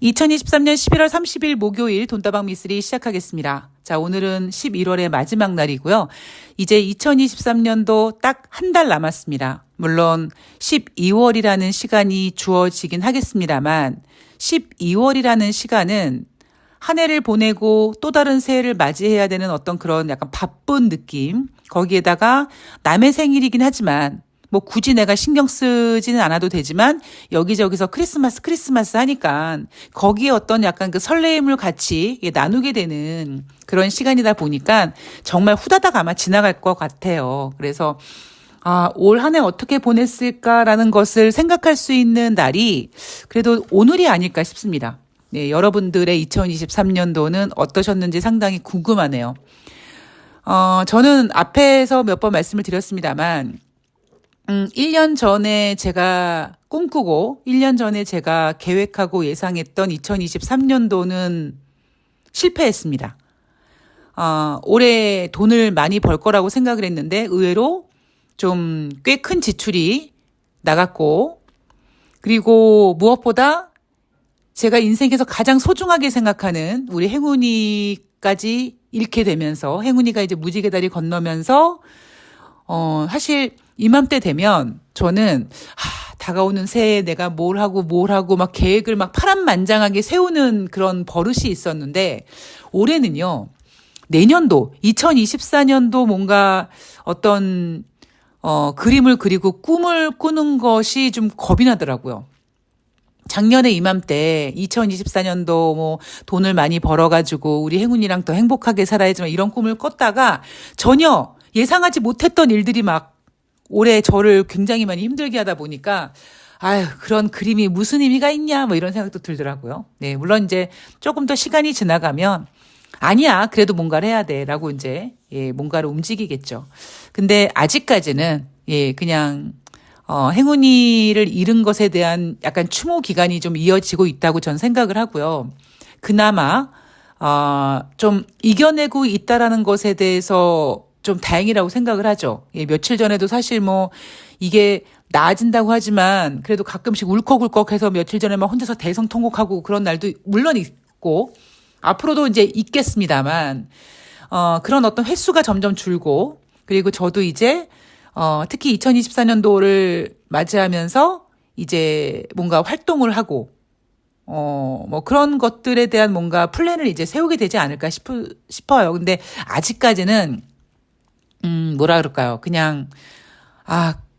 2023년 11월 30일 목요일 돈다방 미쓰리 시작하겠습니다. 자, 오늘은 11월의 마지막 날이고요. 이제 2023년도 딱 한 달 남았습니다. 물론 12월이라는 시간이 주어지긴 하겠습니다만 12월이라는 시간은 한 해를 보내고 또 다른 새해를 맞이해야 되는 어떤 그런 약간 바쁜 느낌, 거기에다가 남의 생일이긴 하지만 뭐 굳이 내가 신경 쓰지는 않아도 되지만 여기저기서 크리스마스 하니까 거기에 어떤 약간 그 설레임을 같이 나누게 되는 그런 시간이다 보니까 정말 후다닥 아마 지나갈 것 같아요. 그래서 올 한 해 어떻게 보냈을까라는 것을 생각할 수 있는 날이 그래도 오늘이 아닐까 싶습니다. 네, 여러분들의 2023년도는 어떠셨는지 상당히 궁금하네요. 저는 앞에서 몇 번 말씀을 드렸습니다만 1년 전에 제가 꿈꾸고 1년 전에 제가 계획하고 예상했던 2023년도는 실패했습니다. 올해 돈을 많이 벌 거라고 생각을 했는데 의외로 좀 꽤 큰 지출이 나갔고, 그리고 무엇보다 제가 인생에서 가장 소중하게 생각하는 우리 행운이까지 잃게 되면서, 행운이가 이제 무지개 다리 건너면서 사실 이맘때 되면 저는 다가오는 새해에 내가 뭘 하고 막 계획을 막 파란만장하게 세우는 그런 버릇이 있었는데, 올해는요, 내년도 2024년도 뭔가 어떤 그림을 그리고 꿈을 꾸는 것이 좀 겁이 나더라고요. 작년에 이맘때 2024년도 뭐 돈을 많이 벌어가지고 우리 행운이랑 더 행복하게 살아야지만 이런 꿈을 꿨다가 전혀 예상하지 못했던 일들이 막 올해 저를 굉장히 많이 힘들게 하다 보니까 그런 그림이 무슨 의미가 있냐 뭐 이런 생각도 들더라고요. 네, 물론 이제 조금 더 시간이 지나가면 아니야, 그래도 뭔가를 해야 돼라고 이제 뭔가를 움직이겠죠. 근데 아직까지는 그냥 행운이를 잃은 것에 대한 약간 추모 기간이 좀 이어지고 있다고 전 생각을 하고요. 그나마 좀 이겨내고 있다라는 것에 대해서 좀 다행이라고 생각을 하죠. 며칠 전에도 사실 뭐 이게 나아진다고 하지만 그래도 가끔씩 울컥울컥해서 며칠 전에 막 혼자서 대성통곡하고 그런 날도 물론 있고 앞으로도 이제 있겠습니다만 그런 어떤 횟수가 점점 줄고, 그리고 저도 이제 특히 2024년도를 맞이하면서 이제 뭔가 활동을 하고 뭐 그런 것들에 대한 뭔가 플랜을 이제 세우게 되지 않을까 싶어요. 근데 아직까지는 뭐라 그럴까요? 그냥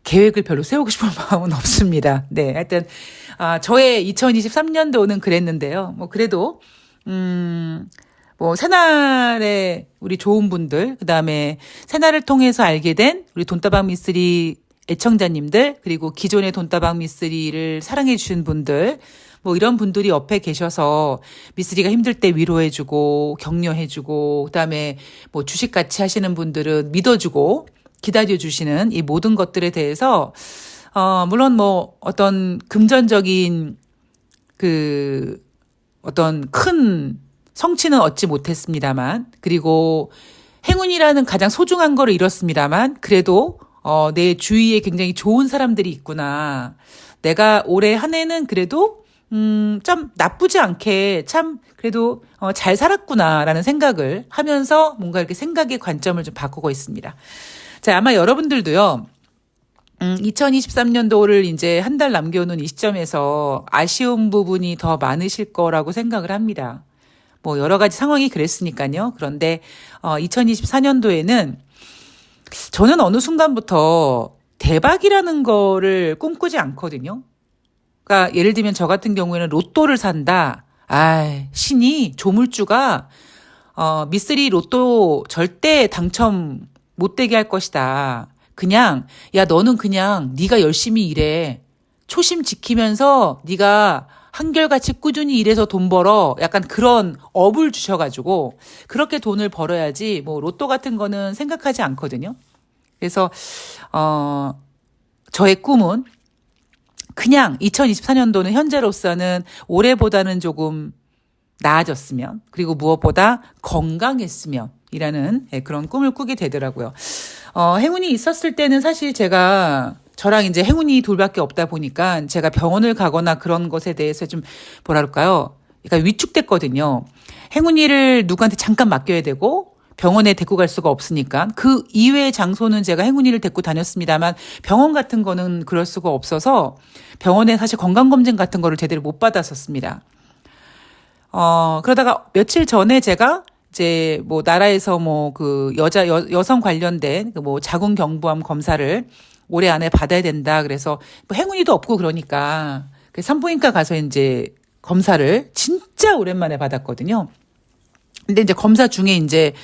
계획을 별로 세우고 싶은 마음은 없습니다. 네, 하여튼 저의 2023년도는 그랬는데요. 뭐 그래도 뭐 새날에 우리 좋은 분들, 그다음에 새날을 통해서 알게 된 우리 돈다방 미쓰리 애청자님들, 그리고 기존의 돈다방 미쓰리를 사랑해 주신 분들, 뭐 이런 분들이 옆에 계셔서 미쓰리가 힘들 때 위로해주고 격려해주고, 그다음에 뭐 주식 같이 하시는 분들은 믿어주고 기다려주시는 이 모든 것들에 대해서 물론 뭐 어떤 금전적인 어떤 큰 성취는 얻지 못했습니다만, 그리고 행운이라는 가장 소중한 거를 잃었습니다만, 그래도 내 주위에 굉장히 좋은 사람들이 있구나. 내가 올해 한 해는 그래도 좀 나쁘지 않게 참 그래도 잘 살았구나라는 생각을 하면서 뭔가 이렇게 생각의 관점을 좀 바꾸고 있습니다. 자, 아마 여러분들도요. 2023년도를 이제 한 달 남겨놓은 이 시점에서 아쉬운 부분이 더 많으실 거라고 생각을 합니다. 뭐 여러 가지 상황이 그랬으니까요. 그런데 2024년도에는 저는 어느 순간부터 대박이라는 거를 꿈꾸지 않거든요. 그러니까 예를 들면 저 같은 경우에는 로또를 산다. 신이 조물주가 미쓰리 로또 절대 당첨 못 되게 할 것이다. 그냥 너는 그냥 네가 열심히 일해. 초심 지키면서 네가 한결같이 꾸준히 일해서 돈 벌어. 약간 그런 업을 주셔가지고 그렇게 돈을 벌어야지 뭐 로또 같은 거는 생각하지 않거든요. 그래서 저의 꿈은 그냥 2024년도는 현재로서는 올해보다는 조금 나아졌으면, 그리고 무엇보다 건강했으면 이라는 그런 꿈을 꾸게 되더라고요. 행운이 있었을 때는 사실 저랑 이제 행운이 둘밖에 없다 보니까 제가 병원을 가거나 그런 것에 대해서 좀 뭐랄까요? 그러니까 위축됐거든요. 행운이를 누구한테 잠깐 맡겨야 되고 병원에 데리고 갈 수가 없으니까 그 이외의 장소는 제가 행운이를 데리고 다녔습니다만 병원 같은 거는 그럴 수가 없어서 병원에 사실 건강검진 같은 거를 제대로 못 받았었습니다. 그러다가 며칠 전에 제가 이제 뭐 나라에서 뭐 그 여성 관련된 뭐 자궁경부암 검사를 올해 안에 받아야 된다. 그래서 뭐 행운이도 없고 그러니까 그 산부인과 가서 이제 검사를 진짜 오랜만에 받았거든요. 근데 이제 검사 중에 이제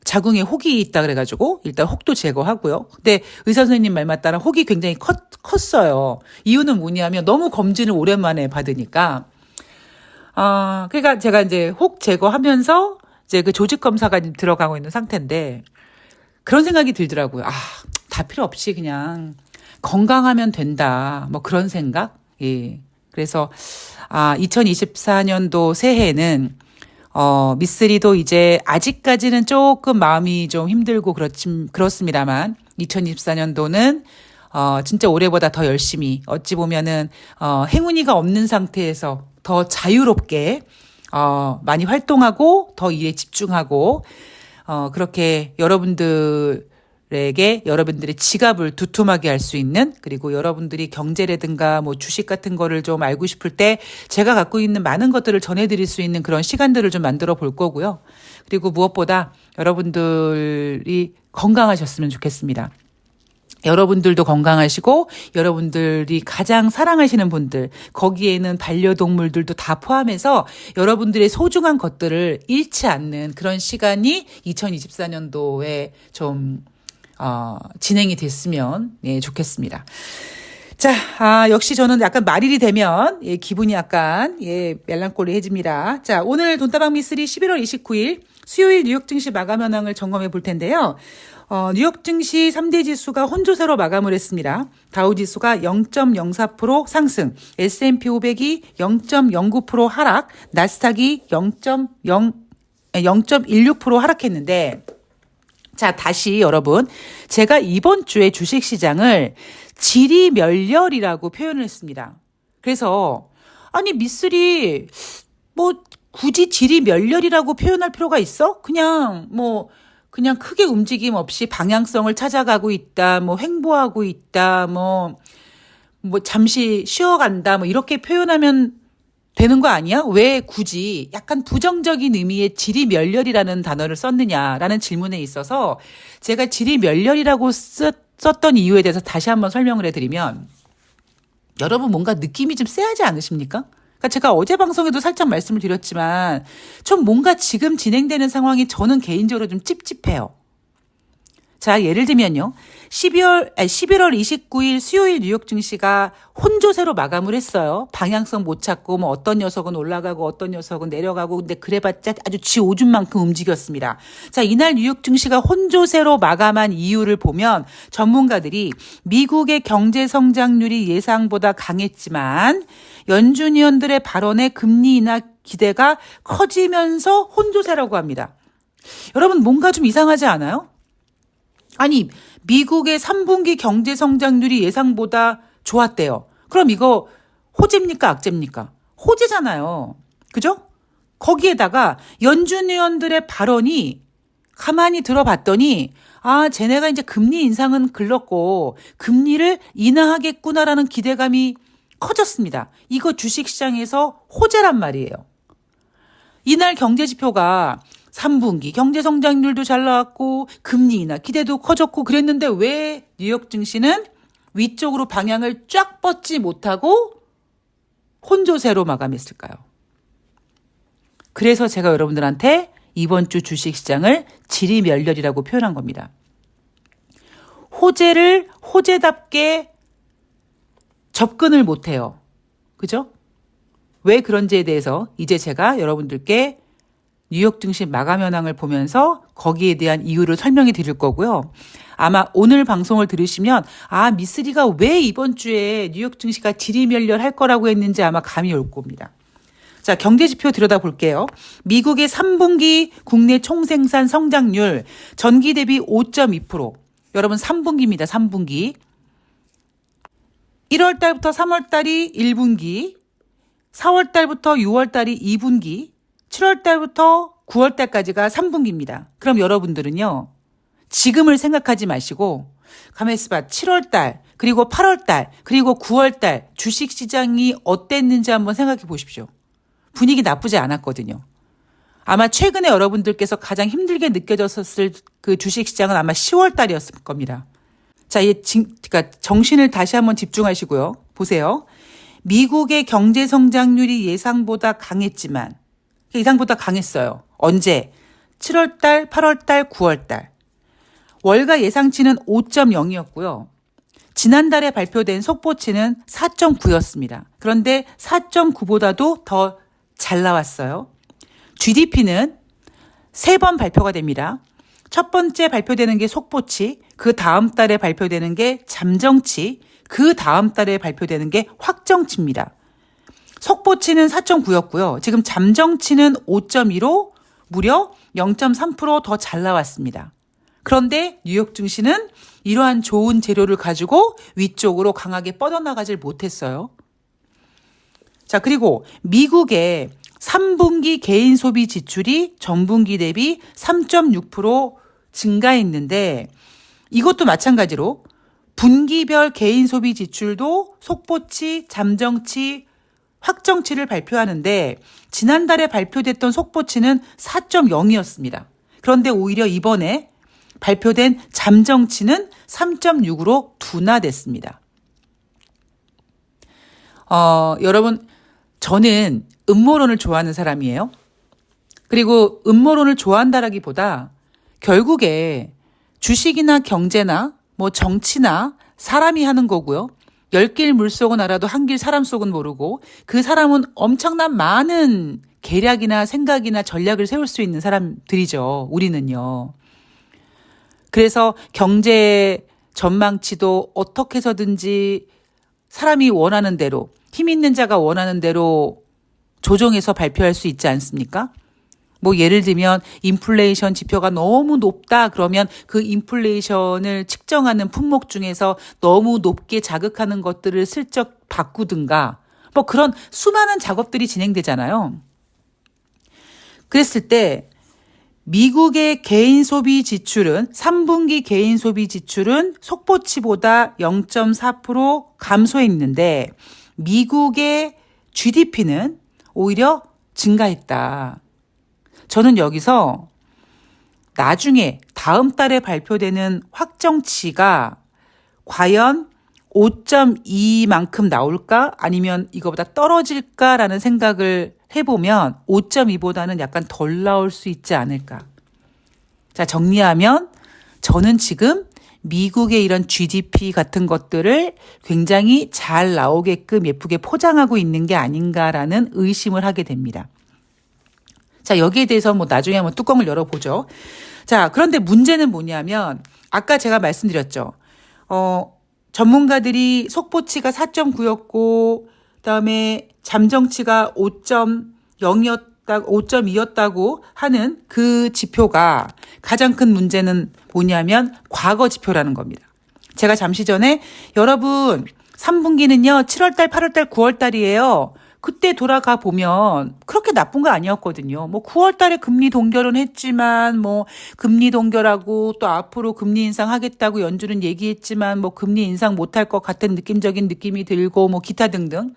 자궁에 혹이 있다 그래가지고 일단 혹도 제거하고요. 근데 의사 선생님 말만 따라 혹이 굉장히 컸어요. 이유는 뭐냐면 너무 검진을 오랜만에 받으니까. 그러니까 제가 이제 혹 제거하면서 이제 그 조직 검사가 들어가고 있는 상태인데 그런 생각이 들더라고요. 다 필요 없이 그냥 건강하면 된다. 뭐 그런 생각. 예. 그래서 2024년도 새해에는 미쓰리도 이제 아직까지는 조금 마음이 좀 힘들고 그렇습니다만 2024년도는 진짜 올해보다 더 열심히 어찌 보면은 행운이가 없는 상태에서 더 자유롭게 많이 활동하고 더 일에 집중하고 그렇게 여러분들에게 여러분들의 지갑을 두툼하게 할 수 있는 그리고 여러분들이 경제라든가 뭐 주식 같은 거를 좀 알고 싶을 때 제가 갖고 있는 많은 것들을 전해드릴 수 있는 그런 시간들을 좀 만들어 볼 거고요. 그리고 무엇보다 여러분들이 건강하셨으면 좋겠습니다. 여러분들도 건강하시고 여러분들이 가장 사랑하시는 분들 거기에는 반려동물들도 다 포함해서 여러분들의 소중한 것들을 잃지 않는 그런 시간이 2024년도에 좀 진행이 됐으면 좋겠습니다. 자, 역시 저는 약간 말일이 되면 기분이 약간 멜랑콜리해집니다. 자, 오늘 돈다방 미쓰리 11월 29일 수요일 뉴욕 증시 마감 현황을 점검해 볼 텐데요. 뉴욕 증시 3대 지수가 혼조세로 마감을 했습니다. 다우 지수가 0.04% 상승, S&P 500이 0.09% 하락, 나스닥이 0.16% 하락했는데 자, 다시 여러분. 제가 이번 주에 주식시장을 지리멸렬이라고 표현을 했습니다. 그래서 아니 미쓰리 뭐 굳이 지리멸렬이라고 표현할 필요가 있어? 그냥 크게 움직임 없이 방향성을 찾아가고 있다. 뭐 횡보하고 있다. 뭐 잠시 쉬어간다. 뭐 이렇게 표현하면 되는 거 아니야? 왜 굳이 약간 부정적인 의미의 지리멸렬이라는 단어를 썼느냐라는 질문에 있어서 제가 지리멸렬이라고 썼던 이유에 대해서 다시 한번 설명을 해드리면 여러분 뭔가 느낌이 좀 쎄하지 않으십니까? 그러니까 제가 어제 방송에도 살짝 말씀을 드렸지만 좀 뭔가 지금 진행되는 상황이 저는 개인적으로 좀 찝찝해요. 자, 예를 들면요. 11월 29일 수요일 뉴욕 증시가 혼조세로 마감을 했어요. 방향성 못 찾고 뭐 어떤 녀석은 올라가고 어떤 녀석은 내려가고 근데 그래봤자 아주 지 오줌 만큼 움직였습니다. 자, 이날 뉴욕 증시가 혼조세로 마감한 이유를 보면 전문가들이 미국의 경제 성장률이 예상보다 강했지만 연준 의원들의 발언에 금리 인하 기대가 커지면서 혼조세라고 합니다. 여러분 뭔가 좀 이상하지 않아요? 아니 미국의 3분기 경제 성장률이 예상보다 좋았대요. 그럼 이거 호재입니까 악재입니까? 호재잖아요. 그죠? 거기에다가 연준 의원들의 발언이 가만히 들어봤더니 쟤네가 이제 금리 인상은 글렀고 금리를 인하하겠구나라는 기대감이 커졌습니다. 이거 주식시장에서 호재란 말이에요. 이날 경제지표가 3분기 경제 성장률도 잘 나왔고 금리 인하 기대도 커졌고 그랬는데 왜 뉴욕 증시는 위쪽으로 방향을 쫙 뻗지 못하고 혼조세로 마감했을까요? 그래서 제가 여러분들한테 이번 주 주식시장을 지리멸렬이라고 표현한 겁니다. 호재를 호재답게 접근을 못해요. 그죠? 왜 그런지에 대해서 이제 제가 여러분들께 뉴욕 증시 마감 현황을 보면서 거기에 대한 이유를 설명해 드릴 거고요. 아마 오늘 방송을 들으시면 미쓰리가 왜 이번 주에 뉴욕 증시가 지리멸렬할 거라고 했는지 아마 감이 올 겁니다. 자, 경제지표 들여다볼게요. 미국의 3분기 국내 총생산 성장률 전기 대비 5.2%. 여러분 3분기입니다. 3분기. 1월 달부터 3월 달이 1분기. 4월 달부터 6월 달이 2분기, 7월 달부터 9월 달까지가 3분기입니다. 그럼 여러분들은요, 지금을 생각하지 마시고 가만히 있어봐. 7월 달, 그리고 8월 달, 그리고 9월 달 주식시장이 어땠는지 한번 생각해 보십시오. 분위기 나쁘지 않았거든요. 아마 최근에 여러분들께서 가장 힘들게 느껴졌을 그 주식시장은 아마 10월 달이었을 겁니다. 자, 그러니까 정신을 다시 한번 집중하시고요. 보세요. 미국의 경제 성장률이 예상보다 강했지만, 예상보다 강했어요. 언제? 7월 달, 8월 달, 9월 달. 월가 예상치는 5.0이었고요. 지난달에 발표된 속보치는 4.9였습니다. 그런데 4.9보다도 더 잘 나왔어요. GDP는 3번 발표가 됩니다. 첫 번째 발표되는 게 속보치, 그 다음 달에 발표되는 게 잠정치, 그 다음 달에 발표되는 게 확정치입니다. 속보치는 4.9였고요. 지금 잠정치는 5.2로 무려 0.3% 더 잘 나왔습니다. 그런데 뉴욕 증시는 이러한 좋은 재료를 가지고 위쪽으로 강하게 뻗어나가질 못했어요. 자, 그리고 미국의 3분기 개인 소비 지출이 전분기 대비 3.6% 증가했는데 이것도 마찬가지로 분기별 개인 소비 지출도 속보치, 잠정치, 확정치를 발표하는데 지난달에 발표됐던 속보치는 4.0이었습니다. 그런데 오히려 이번에 발표된 잠정치는 3.6으로 둔화됐습니다. 여러분, 저는 음모론을 좋아하는 사람이에요. 그리고 음모론을 좋아한다라기보다 결국에 주식이나 경제나 뭐 정치나 사람이 하는 거고요. 10길 물속은 알아도 한 길 사람 속은 모르고 그 사람은 엄청난 많은 계략이나 생각이나 전략을 세울 수 있는 사람들이죠. 우리는요. 그래서 경제 전망치도 어떻게 해서든지 사람이 원하는 대로, 힘 있는 자가 원하는 대로 조정해서 발표할 수 있지 않습니까? 뭐 예를 들면 인플레이션 지표가 너무 높다 그러면 그 인플레이션을 측정하는 품목 중에서 너무 높게 자극하는 것들을 슬쩍 바꾸든가 뭐 그런 수많은 작업들이 진행되잖아요. 그랬을 때 미국의 개인 소비 지출은 3분기 개인 소비 지출은 속보치보다 0.4% 감소했는데 미국의 GDP는 오히려 증가했다. 저는 여기서 나중에 다음 달에 발표되는 확정치가 과연 5.2만큼 나올까? 아니면 이거보다 떨어질까라는 생각을 해보면 5.2보다는 약간 덜 나올 수 있지 않을까. 자, 정리하면 저는 지금 미국의 이런 GDP 같은 것들을 굉장히 잘 나오게끔 예쁘게 포장하고 있는 게 아닌가라는 의심을 하게 됩니다. 자, 여기에 대해서 뭐 나중에 한번 뚜껑을 열어보죠. 자, 그런데 문제는 뭐냐면 아까 제가 말씀드렸죠. 전문가들이 속보치가 4.9였고 그다음에 잠정치가 5.2였다고 하는 그 지표가 가장 큰 문제는 뭐냐면 과거 지표라는 겁니다. 제가 잠시 전에 여러분 3분기는요 7월달, 8월달, 9월달이에요. 그때 돌아가 보면 그렇게 나쁜 거 아니었거든요. 뭐 9월 달에 금리 동결은 했지만 뭐 금리 동결하고 또 앞으로 금리 인상하겠다고 연준은 얘기했지만 뭐 금리 인상 못할 것 같은 느낌적인 느낌이 들고 뭐 기타 등등.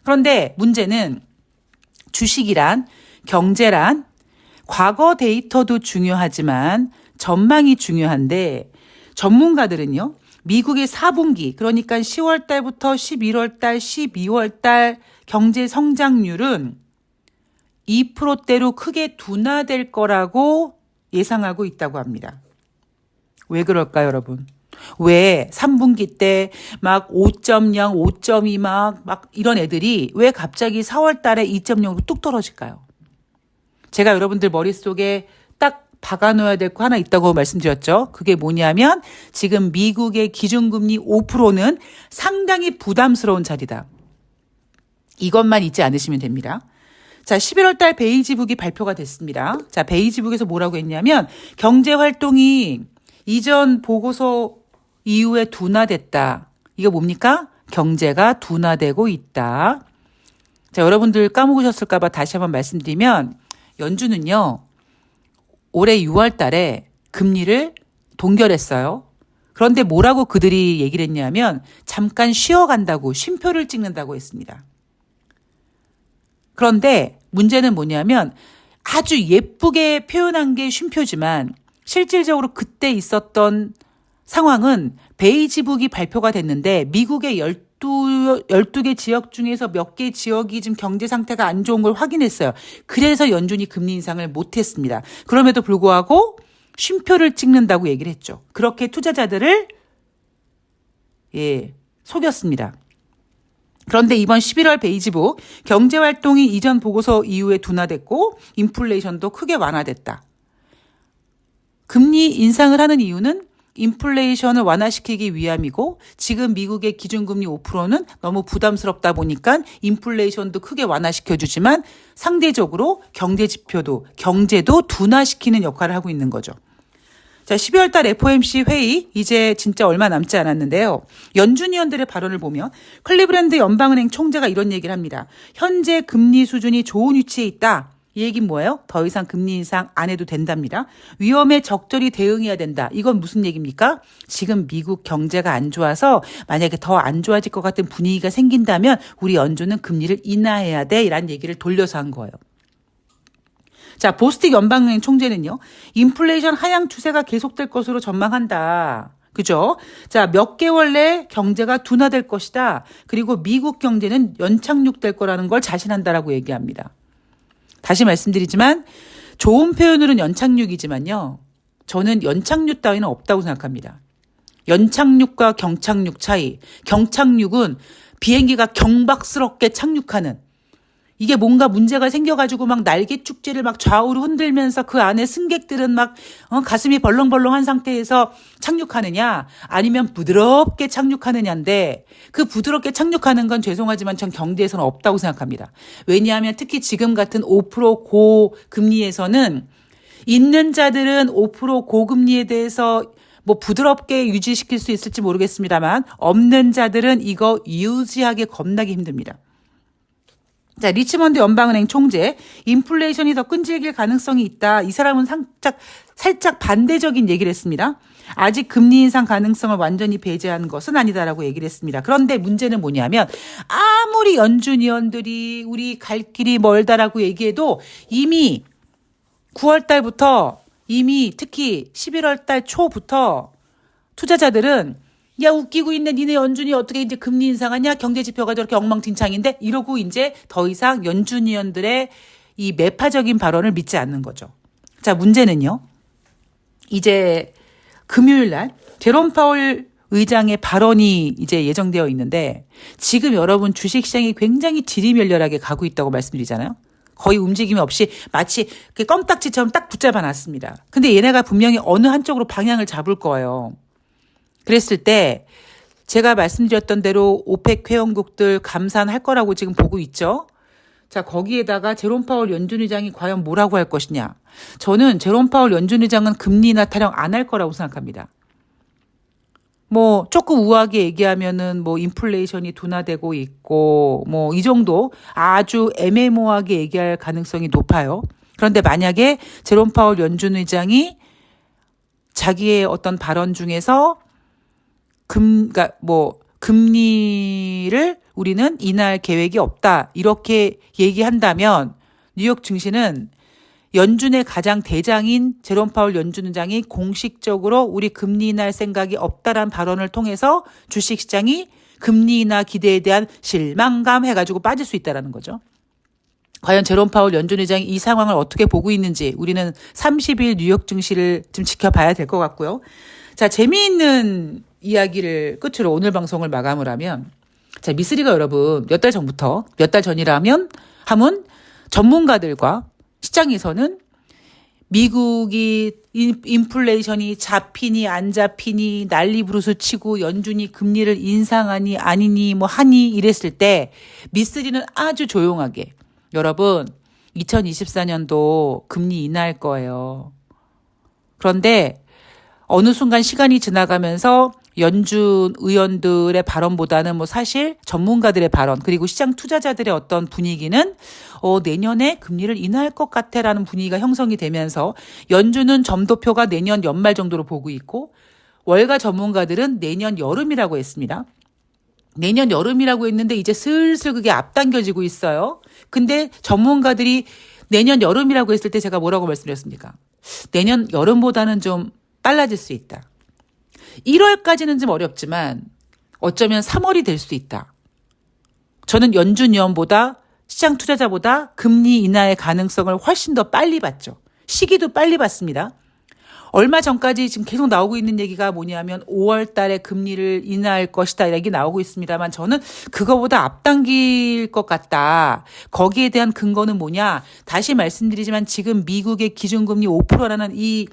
그런데 문제는 주식이란 경제란 과거 데이터도 중요하지만 전망이 중요한데 전문가들은요. 미국의 4분기 그러니까 10월 달부터 11월 달, 12월 달 경제 성장률은 2%대로 크게 둔화될 거라고 예상하고 있다고 합니다. 왜 그럴까요, 여러분? 왜 3분기 때 막 5.0, 5.2 막 이런 애들이 왜 갑자기 4월 달에 2.0으로 뚝 떨어질까요? 제가 여러분들 머릿속에 딱 박아놓아야 될 거 하나 있다고 말씀드렸죠. 그게 뭐냐면 지금 미국의 기준금리 5%는 상당히 부담스러운 자리다. 이것만 잊지 않으시면 됩니다. 자, 11월 달 베이지북이 발표가 됐습니다. 자, 베이지북에서 뭐라고 했냐면 경제 활동이 이전 보고서 이후에 둔화됐다. 이거 뭡니까? 경제가 둔화되고 있다. 자, 여러분들 까먹으셨을까봐 다시 한번 말씀드리면 연준은요, 올해 6월 달에 금리를 동결했어요. 그런데 뭐라고 그들이 얘기를 했냐면 잠깐 쉬어간다고, 쉼표를 찍는다고 했습니다. 그런데 문제는 뭐냐면 아주 예쁘게 표현한 게 쉼표지만 실질적으로 그때 있었던 상황은 베이지북이 발표가 됐는데 미국의 12개 지역 중에서 몇 개 지역이 지금 경제 상태가 안 좋은 걸 확인했어요. 그래서 연준이 금리 인상을 못했습니다. 그럼에도 불구하고 쉼표를 찍는다고 얘기를 했죠. 그렇게 투자자들을 속였습니다. 그런데 이번 11월 베이지북 경제활동이 이전 보고서 이후에 둔화됐고 인플레이션도 크게 완화됐다. 금리 인상을 하는 이유는 인플레이션을 완화시키기 위함이고 지금 미국의 기준금리 5%는 너무 부담스럽다 보니까 인플레이션도 크게 완화시켜주지만 상대적으로 경제도 둔화시키는 역할을 하고 있는 거죠. 자, 12월 달 FOMC 회의 이제 진짜 얼마 남지 않았는데요. 연준 위원들의 발언을 보면 클리브랜드 연방은행 총재가 이런 얘기를 합니다. 현재 금리 수준이 좋은 위치에 있다. 이 얘기는 뭐예요? 더 이상 금리 인상 안 해도 된답니다. 위험에 적절히 대응해야 된다. 이건 무슨 얘기입니까? 지금 미국 경제가 안 좋아서 만약에 더 안 좋아질 것 같은 분위기가 생긴다면 우리 연준은 금리를 인하해야 돼. 이란 얘기를 돌려서 한 거예요. 자, 보스틱 연방은행 총재는요. 인플레이션 하향 추세가 계속될 것으로 전망한다. 그죠? 자, 몇 개월 내에 경제가 둔화될 것이다. 그리고 미국 경제는 연착륙될 거라는 걸 자신한다라고 얘기합니다. 다시 말씀드리지만 좋은 표현으로는 연착륙이지만요. 저는 연착륙 따위는 없다고 생각합니다. 연착륙과 경착륙 차이. 경착륙은 비행기가 경박스럽게 착륙하는 이게 뭔가 문제가 생겨가지고 막 날개 축지를 막 좌우로 흔들면서 그 안에 승객들은 막 가슴이 벌렁벌렁한 상태에서 착륙하느냐 아니면 부드럽게 착륙하느냐인데 그 부드럽게 착륙하는 건 죄송하지만 전 경제에서는 없다고 생각합니다. 왜냐하면 특히 지금 같은 5% 고금리에서는 있는 자들은 5% 고금리에 대해서 뭐 부드럽게 유지시킬 수 있을지 모르겠습니다만 없는 자들은 이거 유지하기 겁나게 힘듭니다. 자, 리치먼드 연방은행 총재, 인플레이션이 더 끈질길 가능성이 있다. 이 사람은 살짝 반대적인 얘기를 했습니다. 아직 금리 인상 가능성을 완전히 배제한 것은 아니다라고 얘기를 했습니다. 그런데 문제는 뭐냐면 아무리 연준 위원들이 우리 갈 길이 멀다라고 얘기해도 이미 9월 달부터 이미 특히 11월 달 초부터 투자자들은 야, 웃기고 있네. 니네 연준이 어떻게 이제 금리 인상하냐? 경제 지표가 저렇게 엉망진창인데? 이러고 이제 더 이상 연준 위원들의 이 매파적인 발언을 믿지 않는 거죠. 자, 문제는요. 이제 금요일 날 제롬 파월 의장의 발언이 이제 예정되어 있는데 지금 여러분 주식시장이 굉장히 지리멸렬하게 가고 있다고 말씀드리잖아요. 거의 움직임이 없이 마치 껌딱지처럼 딱 붙잡아 놨습니다. 근데 얘네가 분명히 어느 한쪽으로 방향을 잡을 거예요. 그랬을 때 제가 말씀드렸던 대로 오펙 회원국들 감산할 거라고 지금 보고 있죠. 자, 거기에다가 제롬 파월 연준 의장이 과연 뭐라고 할 것이냐. 저는 제롬 파월 연준 의장은 금리 인하 타령 안 할 거라고 생각합니다. 뭐 조금 우아하게 얘기하면은 뭐 인플레이션이 둔화되고 있고 뭐 이 정도 아주 애매모호하게 얘기할 가능성이 높아요. 그런데 만약에 제롬 파월 연준 의장이 자기의 어떤 발언 중에서 그러니까 뭐 금리를 우리는 인하할 계획이 없다 이렇게 얘기한다면 뉴욕 증시는 연준의 가장 대장인 제롬 파월 연준 의장이 공식적으로 우리 금리 인하할 생각이 없다라는 발언을 통해서 주식시장이 금리 인하 기대에 대한 실망감 해가지고 빠질 수 있다라는 거죠. 과연 제롬 파월 연준 의장이 이 상황을 어떻게 보고 있는지 우리는 30일 뉴욕 증시를 좀 지켜봐야 될 것 같고요. 자, 재미있는 이야기를 끝으로 오늘 방송을 마감을 하면 자, 미쓰리가 여러분 몇 달 전이라면 하면 전문가들과 시장에서는 미국이 인플레이션이 잡히니 안 잡히니 난리 부르스 치고 연준이 금리를 인상하니 아니니 뭐 하니 이랬을 때 미쓰리는 아주 조용하게 여러분 2024년도 금리 인하할 거예요. 그런데 어느 순간 시간이 지나가면서 연준 의원들의 발언보다는 뭐 사실 전문가들의 발언 그리고 시장 투자자들의 어떤 분위기는 내년에 금리를 인하할 것 같아라는 분위기가 형성이 되면서 연준은 점도표가 내년 연말 정도로 보고 있고 월가 전문가들은 내년 여름이라고 했습니다. 내년 여름이라고 했는데 이제 슬슬 그게 앞당겨지고 있어요. 근데 전문가들이 내년 여름이라고 했을 때 제가 뭐라고 말씀드렸습니까? 내년 여름보다는 좀 빨라질 수 있다. 1월까지는 좀 어렵지만 어쩌면 3월이 될 수 있다. 저는 연준 위원보다 시장 투자자보다 금리 인하의 가능성을 훨씬 더 빨리 봤죠. 시기도 빨리 봤습니다. 얼마 전까지 지금 계속 나오고 있는 얘기가 뭐냐면 5월 달에 금리를 인하할 것이다 얘기 나오고 있습니다만 저는 그거보다 앞당길 것 같다. 거기에 대한 근거는 뭐냐. 다시 말씀드리지만 지금 미국의 기준금리 5%라는 이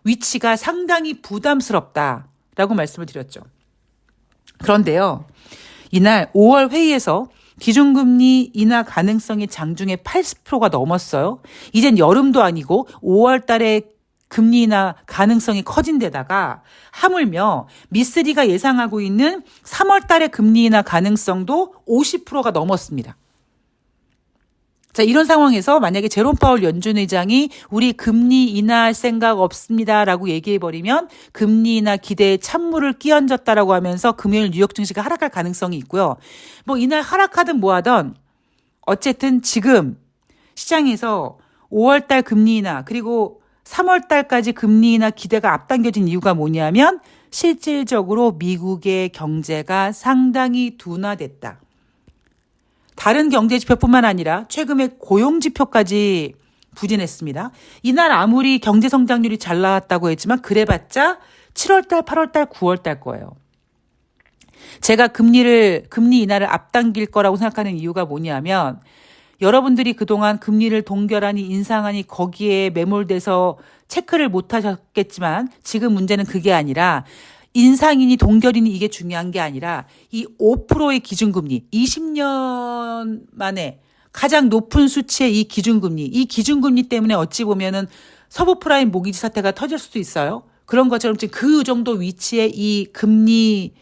위치가 상당히 부담스럽다라고 말씀을 드렸죠. 그런데요. 이날 5월 회의에서 기준금리 인하 가능성이 장중에 80%가 넘었어요. 이젠 여름도 아니고 5월 달에 금리 인하 가능성이 커진 데다가 하물며 미쓰리가 예상하고 있는 3월 달에 금리 인하 가능성도 50%가 넘었습니다. 자, 이런 상황에서 만약에 제롬 파월 연준 의장이 우리 금리 인하할 생각 없습니다라고 얘기해버리면 금리 인하 기대에 찬물을 끼얹었다라고 하면서 금요일 뉴욕 증시가 하락할 가능성이 있고요. 뭐 이날 하락하든 뭐하든 어쨌든 지금 시장에서 5월 달 금리 인하 그리고 3월 달까지 금리 인하 기대가 앞당겨진 이유가 뭐냐면 실질적으로 미국의 경제가 상당히 둔화됐다. 다른 경제 지표뿐만 아니라 최근에 고용 지표까지 부진했습니다. 이날 아무리 경제 성장률이 잘 나왔다고 했지만 그래봤자 7월 달, 8월 달, 9월 달 거예요. 제가 금리 인하를 앞당길 거라고 생각하는 이유가 뭐냐면 여러분들이 그동안 금리를 동결하니 인상하니 거기에 매몰돼서 체크를 못 하셨겠지만 지금 문제는 그게 아니라 인상이니 동결이니 이게 중요한 게 아니라 이 5%의 기준금리 20년 만에 가장 높은 수치의 이 기준금리 때문에 어찌 보면은 서브프라임 모기지 사태가 터질 수도 있어요. 그런 것처럼 지금 그 정도 위치의 이 금리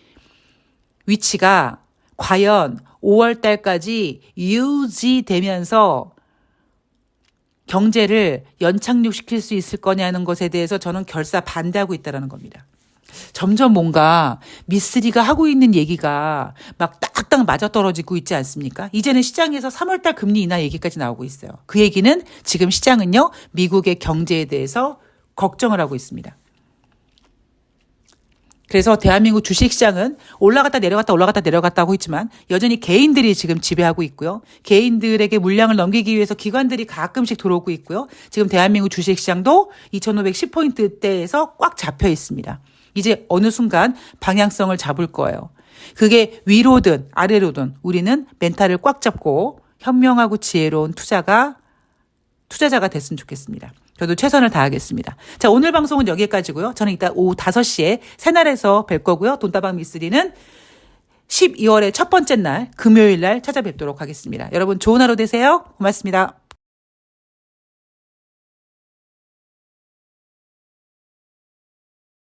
위치가 과연 5월 달까지 유지되면서 경제를 연착륙시킬 수 있을 거냐는 것에 대해서 저는 결사 반대하고 있다는 겁니다. 점점 뭔가 미쓰리가 하고 있는 얘기가 막 딱딱 맞아떨어지고 있지 않습니까? 이제는 시장에서 3월 달 금리 인하 얘기까지 나오고 있어요. 그 얘기는 지금 시장은요, 미국의 경제에 대해서 걱정을 하고 있습니다. 그래서 대한민국 주식시장은 올라갔다 내려갔다 하고 있지만 여전히 개인들이 지금 지배하고 있고요. 개인들에게 물량을 넘기기 위해서 기관들이 가끔씩 들어오고 있고요. 지금 대한민국 주식시장도 2510포인트대에서 꽉 잡혀 있습니다. 이제 어느 순간 방향성을 잡을 거예요. 그게 위로든 아래로든 우리는 멘탈을 꽉 잡고 현명하고 지혜로운 투자자가 됐으면 좋겠습니다. 저도 최선을 다하겠습니다. 자, 오늘 방송은 여기까지고요. 저는 이따 오후 5시에 새날에서 뵐 거고요. 돈다방 미쓰리는 12월의 첫 번째 날 금요일 날 찾아뵙도록 하겠습니다. 여러분 좋은 하루 되세요. 고맙습니다.